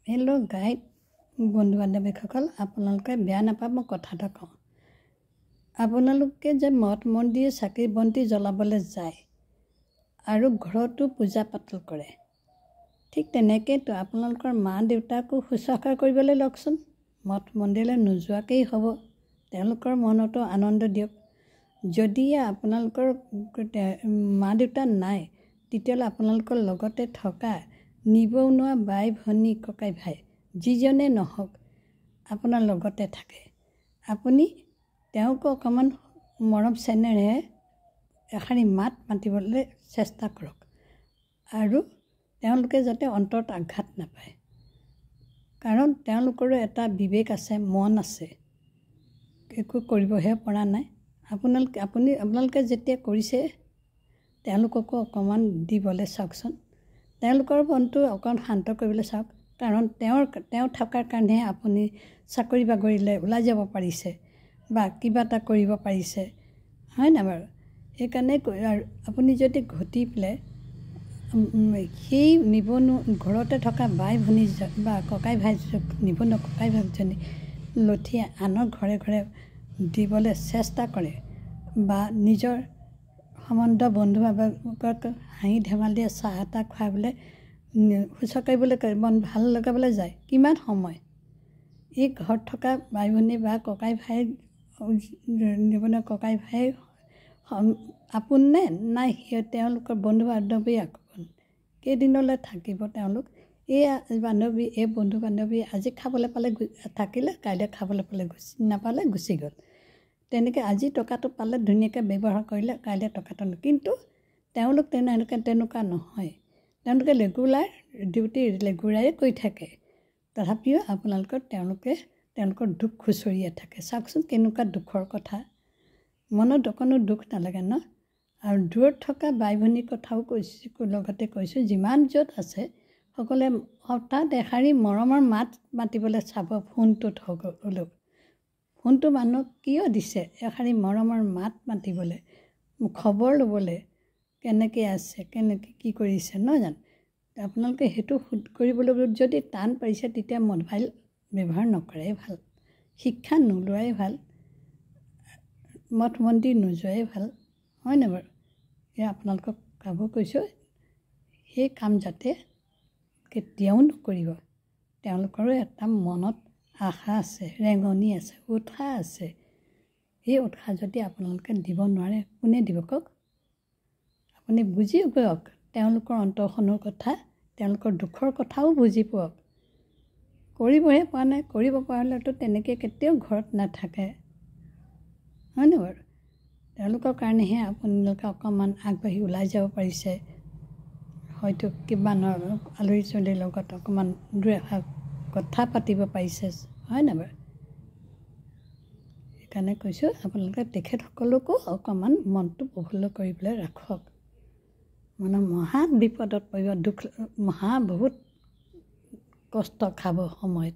Hello' guide বন্ধু বান্ধৱীসকল, আপোনালোকে বেয়া নাপাব মই কথা এটা কওঁ। আপোনালোকে যে মঠ মন্দিৰ চাকি বন্তি জ্বলাবলৈ যায় আৰু ঘৰতো পূজা পাতল কৰে, ঠিক তেনেকৈতো আপোনালোকৰ মা দেউতাকো শুশ্ৰূষা কৰিবলৈ লওকচোন। মঠ মন্দিৰলৈ নোযোৱাকেই হ'ব, তেওঁলোকৰ মনতো আনন্দ দিয়ক। যদিহে আপোনালোকৰ মা দেউতা নাই, তেতিয়াহ'লে আপোনালোকৰ লগতে থকা নিবনুৱা বাই ভনী ককাই ভাই যিজনে নহওক আপোনাৰ লগতে থাকে, আপুনি তেওঁকো অকণমান মৰম চেনেৰে এষাৰি মাত মাতিবলৈ চেষ্টা কৰক আৰু তেওঁলোকে যাতে অন্তৰত আঘাত নাপায়, কাৰণ তেওঁলোকৰো এটা বিবেক আছে, মন আছে, একো কৰিবহে পৰা নাই। আপোনালোকে যেতিয়া কৰিছে তেওঁলোককো অকণমান দিবলৈ চাওকচোন, তেওঁলোকৰ মনটো অকণ শান্ত কৰিবলৈ চাওক। কাৰণ তেওঁ থকাৰ কাৰণেহে আপুনি চাকৰি বাকৰিলৈ ওলাই যাব পাৰিছে বা কিবা এটা কৰিব পাৰিছে, হয় নাই বাৰু? সেইকাৰণে আপুনি যদি ঘটি পেলাই সেই ঘৰতে থকা বাই ভনী বা ককাই ভাই নিবনুৱা ককাই ভাইজনী লঠি আনৰ ঘৰে ঘৰে দিবলৈ চেষ্টা কৰে বা নিজৰ সম্বন্ধ বন্ধু বান্ধৱক হাঁহি ধেমালিৰে চাহ এটা খুৱাবলৈ শুশ্ৰূষা কৰিবলৈ মন ভাল লগাবলৈ যায়, কিমান সময় এই ঘৰত থকা বাই ভনী বা ককাই ভাই নিবনুৱা ককাই ভাই আপোন নে নাই তেওঁলোকৰ বন্ধু বান্ধৱী আপোন? কেইদিনলৈ থাকিব তেওঁলোক? এই বন্ধু বান্ধৱী আজি খাবলৈ পালে থাকিলে, কাইলৈ খাবলৈ পালে নাপালে গুচি গ'ল। তেনেকৈ আজি টকাটো পালে ধুনীয়াকৈ ব্যৱহাৰ কৰিলে, কাইলৈ টকাটো কিন্তু তেওঁলোক তেনেকুৱা নহয়। তেওঁলোকে ৰেগুলাৰ ডিউটি ৰেগুলাৰে কৰি থাকে, তথাপিও তেওঁলোকৰ দুখ খুচৰিয়ে থাকে। চাওকচোন কেনেকুৱা দুখৰ কথা, মনত অকণো দুখ নালাগে ন? আৰু দূৰত থকা বাই ভনীৰ কথাও লগতে কৈছোঁ, যিমান য'ত আছে সকলোৱে হঠাৎ এষাৰি মৰমৰ মাত মাতিবলৈ চাব। ফোনটোত হ'লেও ফোনটো মানুহক কিয় দিছে? এষাৰি মৰমৰ মাত মাতিবলৈ, খবৰ ল'বলৈ, কেনেকৈ আছে, কেনেকৈ কি কৰিছে নহয় জানো? আপোনালোকে সেইটো কৰিবলৈ যদি টান পাৰিছে, তেতিয়া মোবাইল ব্যৱহাৰ নকৰাই ভাল, শিক্ষা নোলোৱাই ভাল, মঠ মন্দিৰ নোযোৱাই ভাল, হয় নাই বাৰু? আপোনালোকক কাব কৈছোঁ, সেই কাম যাতে কেতিয়াও নকৰিব। তেওঁলোকৰো এটা মনত আশা আছে, ৰেঙনি আছে, উৎসাহ আছে। সেই উৎসাহ যদি আপোনালোকে দিব নোৱাৰে, কোনে দিব কওক? আপুনি বুজি পাওক তেওঁলোকৰ অন্তৰখনৰ কথা, তেওঁলোকৰ দুখৰ কথাও বুজি পাওক। কৰিবহে পৰা নাই, কৰিব পৰা হ'লেতো তেনেকৈ কেতিয়াও ঘৰত নাথাকে, হয়নে বাৰু? তেওঁলোকৰ কাৰণেহে আপোনালোকে অকণমান আগবাঢ়ি ওলাই যাব পাৰিছে, হয়তো কিমানৰ আলহী চালহীৰ লগত অকণমান দুই এষাৰ কথা পাতিব পাৰিছে, হয় নাই বাৰু? সেইকাৰণে কৈছোঁ আপোনালোকে তেখেতসকলকো অকণমান মনটো প্ৰফুল্ল কৰিবলৈ ৰাখক। মহা বিপদত পৰিব, বহুত কষ্ট খাব সময়ত।